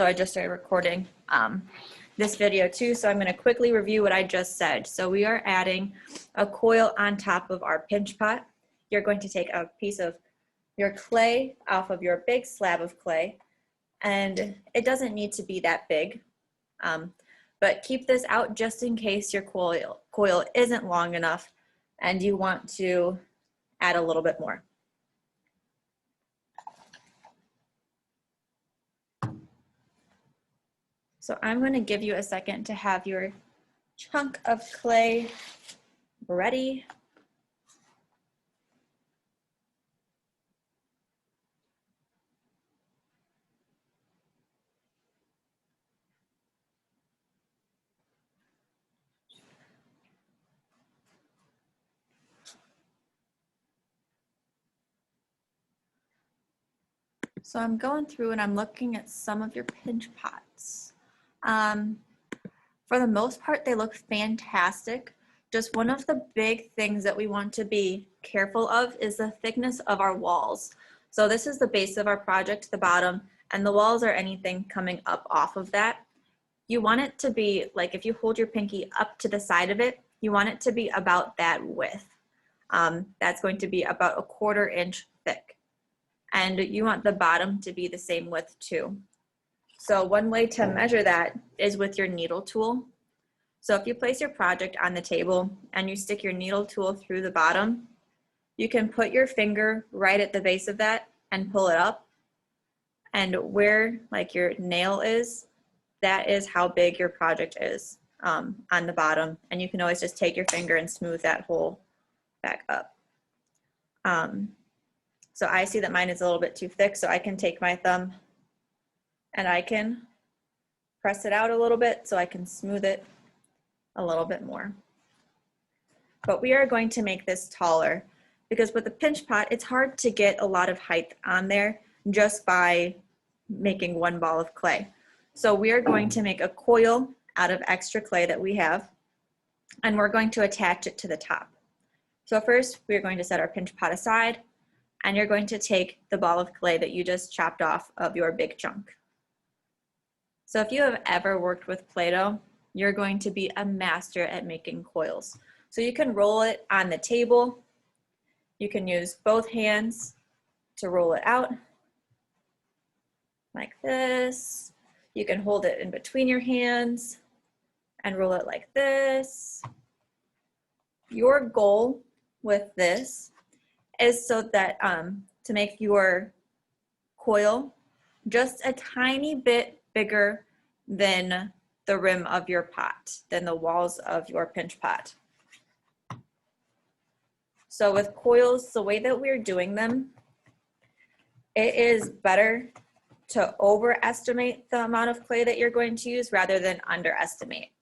So I just started recording this video too. So I'm going to quickly review what I just said. So we are adding a coil on top of our pinch pot. You're going to take a piece of your clay off of your big slab of clay, and it doesn't need to be that big, but keep this out just in case your coil isn't long enough and you want to add a little bit more. So I'm going to give you a second to have your chunk of clay ready. So I'm going through and I'm looking at some of your pinch pots. For the most part, they look fantastic. Just one of the big things that we want to be careful of is the thickness of our walls. So this is the base of our project, the bottom, and the walls are anything coming up off of that. You want it to be, like if you hold your pinky up to the side of it, you want it to be about that width. That's going to be about 1/4 inch thick. And you want the bottom to be the same width too. So one way to measure that is with your needle tool. So if you place your project on the table and you stick your needle tool through the bottom, you can put your finger right at the base of that and pull it up. And where like your nail is, that is how big your project is on the bottom. And you can always just take your finger and smooth that hole back up. So I see that mine is a little bit too thick, so I can take my thumb and I can press it out a little bit so I can smooth it a little bit more. But we are going to make this taller because with the pinch pot, it's hard to get a lot of height on there just by making one ball of clay. So we are going to make a coil out of extra clay that we have, and we're going to attach it to the top. So first, we're going to set our pinch pot aside, and you're going to take the ball of clay that you just chopped off of your big chunk. So if you have ever worked with Play-Doh, you're going to be a master at making coils. So you can roll it on the table. You can use both hands to roll it out like this. You can hold it in between your hands and roll it like this. Your goal with this is so that to make your coil just a tiny bit bigger than the rim of your pot, than the walls of your pinch pot. So with coils, the way that we're doing them, it is better to overestimate the amount of clay that you're going to use rather than underestimate.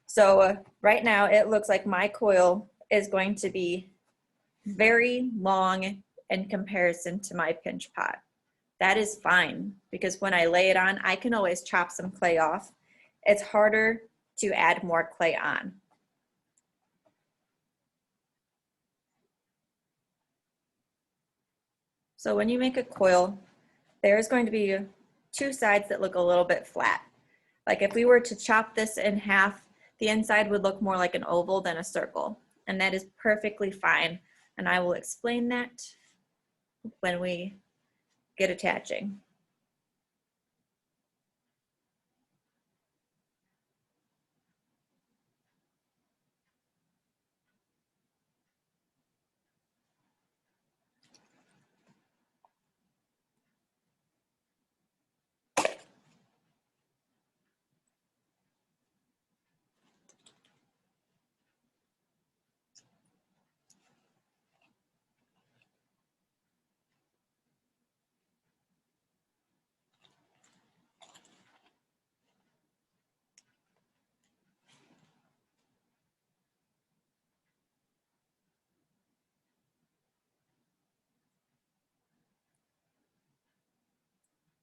So right now it looks like my coil is going to be very long in comparison to my pinch pot. That is fine because when I lay it on, I can always chop some clay off. It's harder to add more clay on. So when you make a coil, there's going to be two sides that look a little bit flat. Like if we were to chop this in half, the inside would look more like an oval than a circle, and that is perfectly fine. And I will explain that when we get attaching.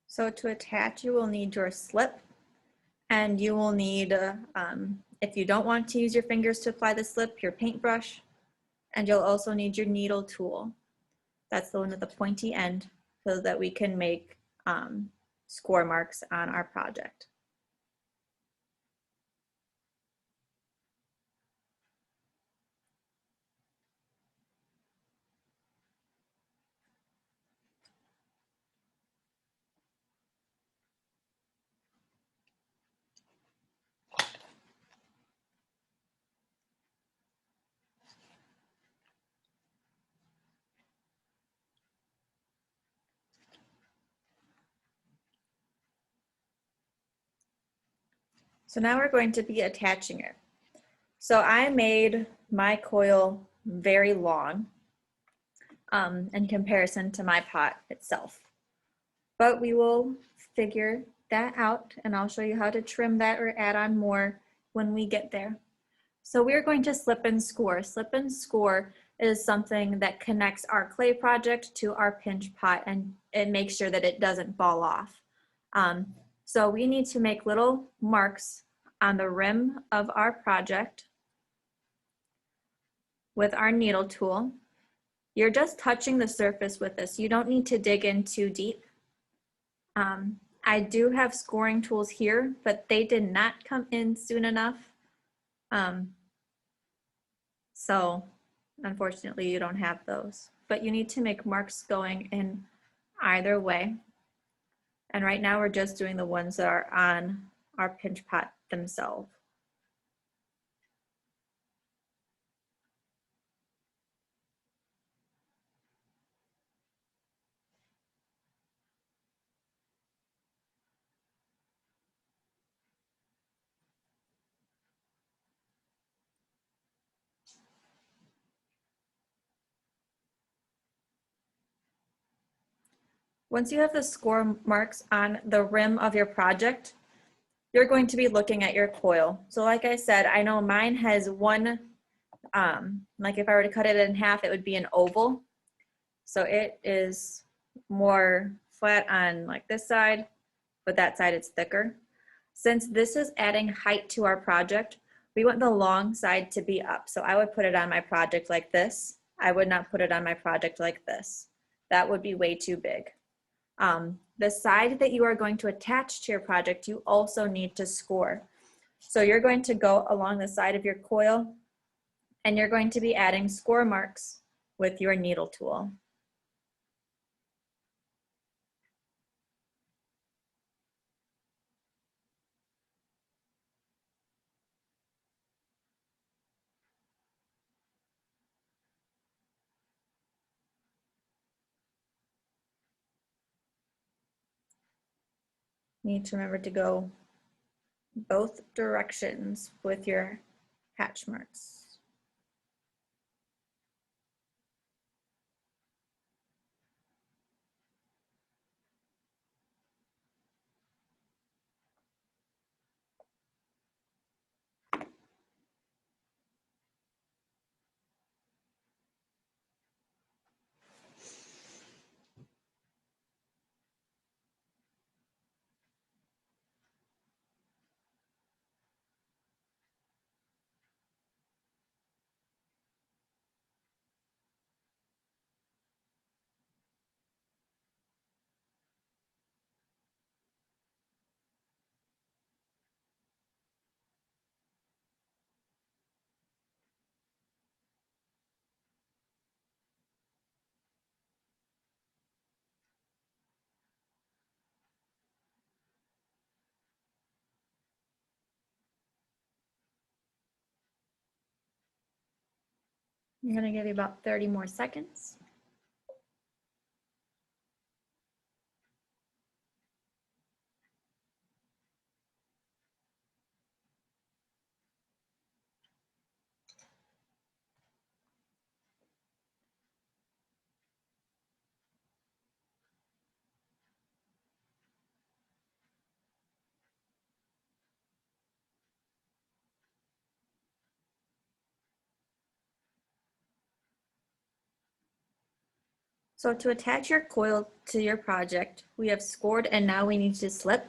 So to attach, you will need your slip, and you will need, if you don't want to use your fingers to apply the slip, your paintbrush, and you'll also need your needle tool. That's the one with the pointy end so that we can make score marks on our project. So now we're going to be attaching it. So I made my coil very long in comparison to my pot itself. But we will figure that out, and I'll show you how to trim that or add on more when we get there. So we're going to slip and score. Slip and score is something that connects our clay project to our pinch pot, and it makes sure that it doesn't fall off. So we need to make little marks on the rim of our project with our needle tool. You're just touching the surface with this. You don't need to dig in too deep. I do have scoring tools here, but they did not come in soon enough. So unfortunately you don't have those, but you need to make marks going in either way. And right now we're just doing the ones that are on our pinch pot themselves. Once you have the score marks on the rim of your project, you're going to be looking at your coil. So like I said, I know mine has one, like if I were to cut it in half, it would be an oval. So it is more flat on like this side, but that side it's thicker. Since this is adding height to our project, we want the long side to be up. So I would put it on my project like this. I would not put it on my project like this. That would be way too big. The side that you are going to attach to your project, you also need to score. So you're going to go along the side of your coil and you're going to be adding score marks with your needle tool. You need to remember to go both directions with your hatch marks. I'm going to give you about 30 more seconds. So to attach your coil to your project, we have scored and now we need to slip.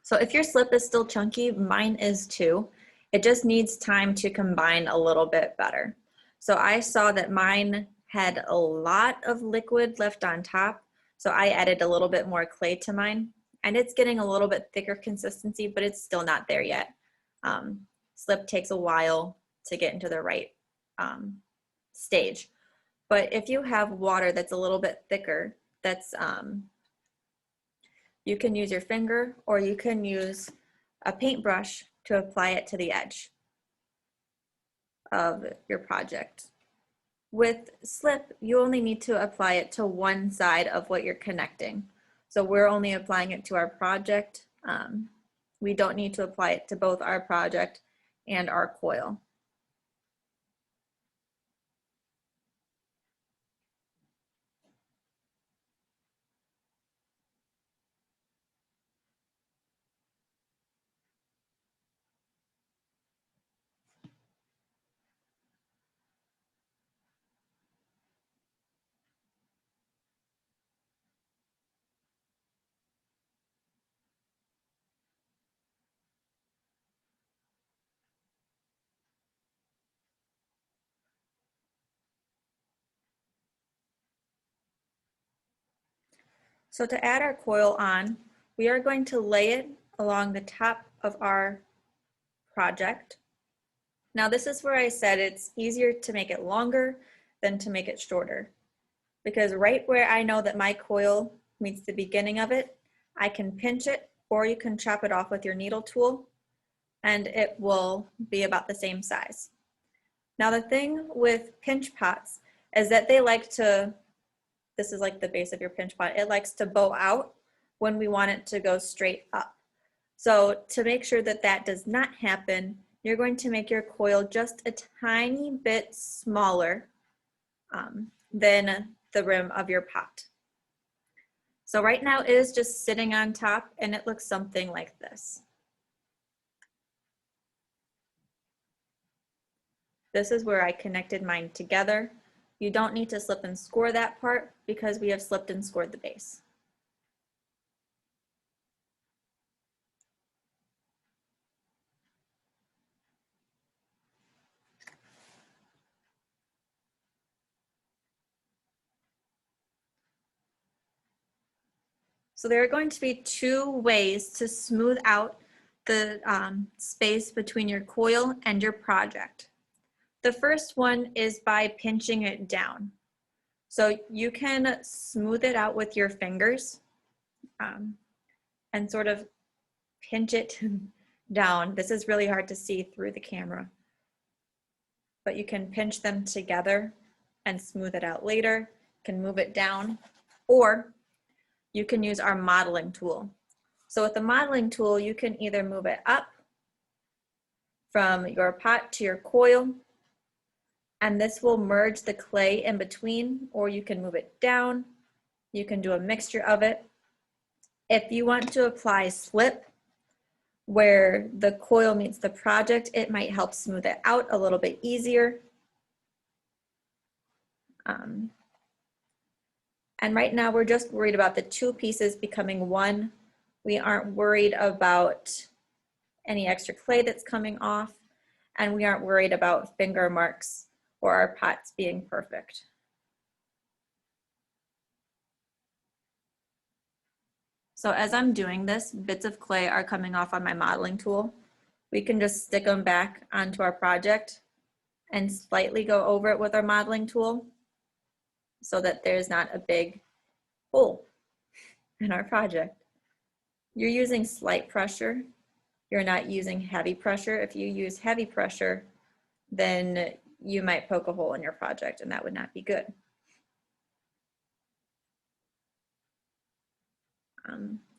So if your slip is still chunky, mine is too. It just needs time to combine a little bit better. So I saw that mine had a lot of liquid left on top. So I added a little bit more clay to mine. and it's getting a little bit thicker consistency, but it's still not there yet. Slip takes a while to get into the right stage. But if you have water that's a little bit thicker, you can use your finger or you can use a paintbrush to apply it to the edge of your project. With slip, you only need to apply it to one side of what you're connecting. So we're only applying it to our project. We don't need to apply it to both our project and our coil. So to add our coil on, we are going to lay it along the top of our project. Now this is where I said it's easier to make it longer than to make it shorter, because right where I know that my coil meets the beginning of it, I can pinch it, or you can chop it off with your needle tool and it will be about the same size. Now the thing with pinch pots is that they like to, this is like the base of your pinch pot, it likes to bow out when we want it to go straight up. So to make sure that that does not happen, you're going to make your coil just a tiny bit smaller than the rim of your pot. So right now it is just sitting on top and it looks something like this. This is where I connected mine together. You don't need to slip and score that part because we have slipped and scored the base. So there are going to be two ways to smooth out the space between your coil and your project. The first one is by pinching it down. So you can smooth it out with your fingers and sort of pinch it down. This is really hard to see through the camera, but you can pinch them together and smooth it out later. You can move it down, or you can use our modeling tool. So with the modeling tool, you can either move it up from your pot to your coil, and this will merge the clay in between, or you can move it down. You can do a mixture of it. If you want to apply slip where the coil meets the project, it might help smooth it out a little bit easier. And right now we're just worried about the two pieces becoming one. We aren't worried about any extra clay that's coming off, and we aren't worried about finger marks or our pots being perfect. So as I'm doing this, bits of clay are coming off on my modeling tool. We can just stick them back onto our project and slightly go over it with our modeling tool so that there's not a big hole in our project. You're using slight pressure. You're not using heavy pressure. If you use heavy pressure, then you might poke a hole in your project, and that would not be good.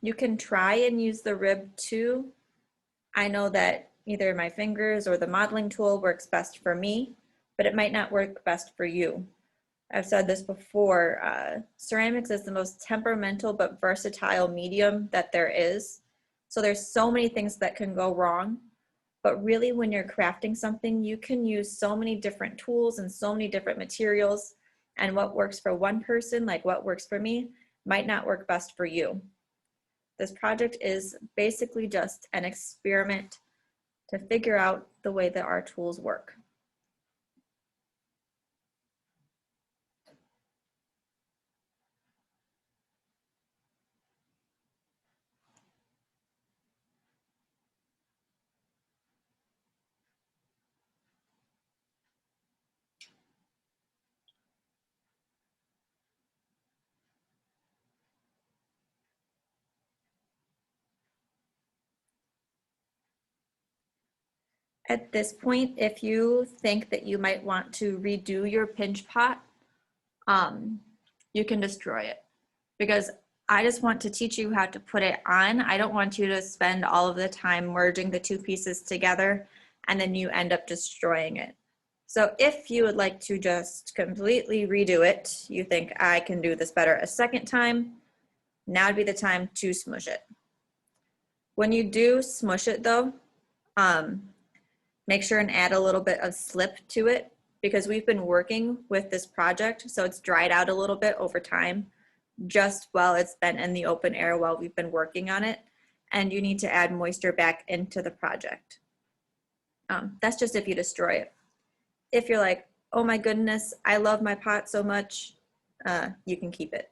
You can try and use the rib too. I know that either my fingers or the modeling tool works best for me, but it might not work best for you. I've said this before, ceramics is the most temperamental but versatile medium that there is. So there's so many things that can go wrong, but really when you're crafting something, you can use so many different tools and so many different materials, and what works for one person, like what works for me, might not work best for you. This project is basically just an experiment to figure out the way that our tools work. At this point, if you think that you might want to redo your pinch pot, you can destroy it, because I just want to teach you how to put it on. I don't want you to spend all of the time merging the two pieces together and then you end up destroying it. So if you would like to just completely redo it, you think I can do this better a second time, now would be the time to smush it. When you do smush it though, make sure and add a little bit of slip to it, because we've been working with this project, so it's dried out a little bit over time, just while it's been in the open air while we've been working on it, and you need to add moisture back into the project. That's just if you destroy it. If you're like, oh my goodness, I love my pot so much, you can keep it.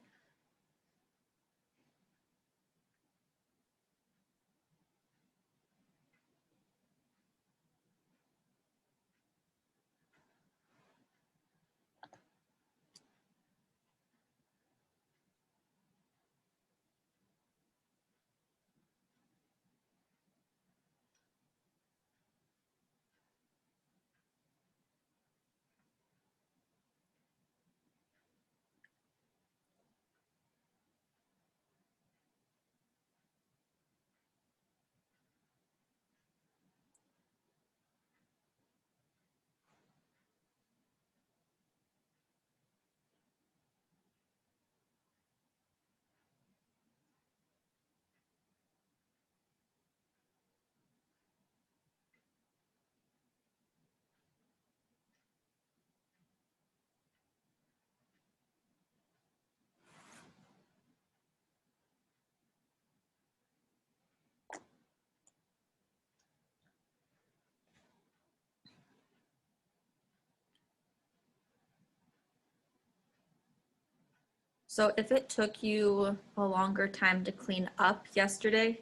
So if it took you a longer time to clean up yesterday,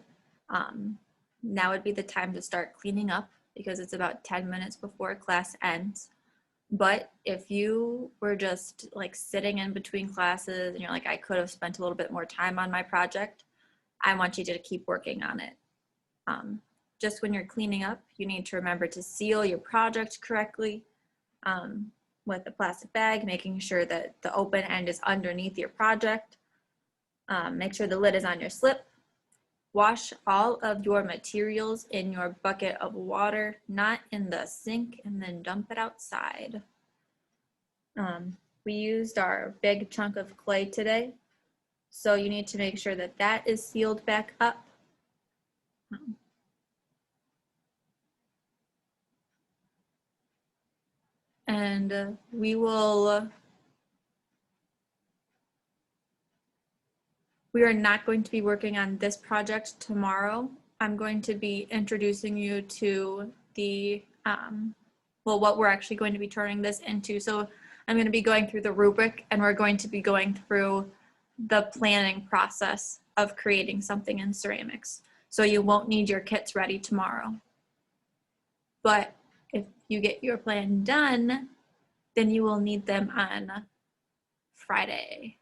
now would be the time to start cleaning up, because it's about 10 minutes before class ends. But if you were just like sitting in between classes and you're like, I could have spent a little bit more time on my project, I want you to keep working on it. Just when you're cleaning up, you need to remember to seal your project correctly with a plastic bag, making sure that the open end is underneath your project. Make sure the lid is on your slip. Wash all of your materials in your bucket of water, not in the sink, and then dump it outside. We used our big chunk of clay today, so you need to make sure that that is sealed back up. And we are not going to be working on this project tomorrow. I'm going to be introducing you to the, what we're actually going to be turning this into. So I'm going to be going through the rubric, and we're going to be going through the planning process of creating something in ceramics. So you won't need your kits ready tomorrow. But if you get your plan done, then you will need them on Friday.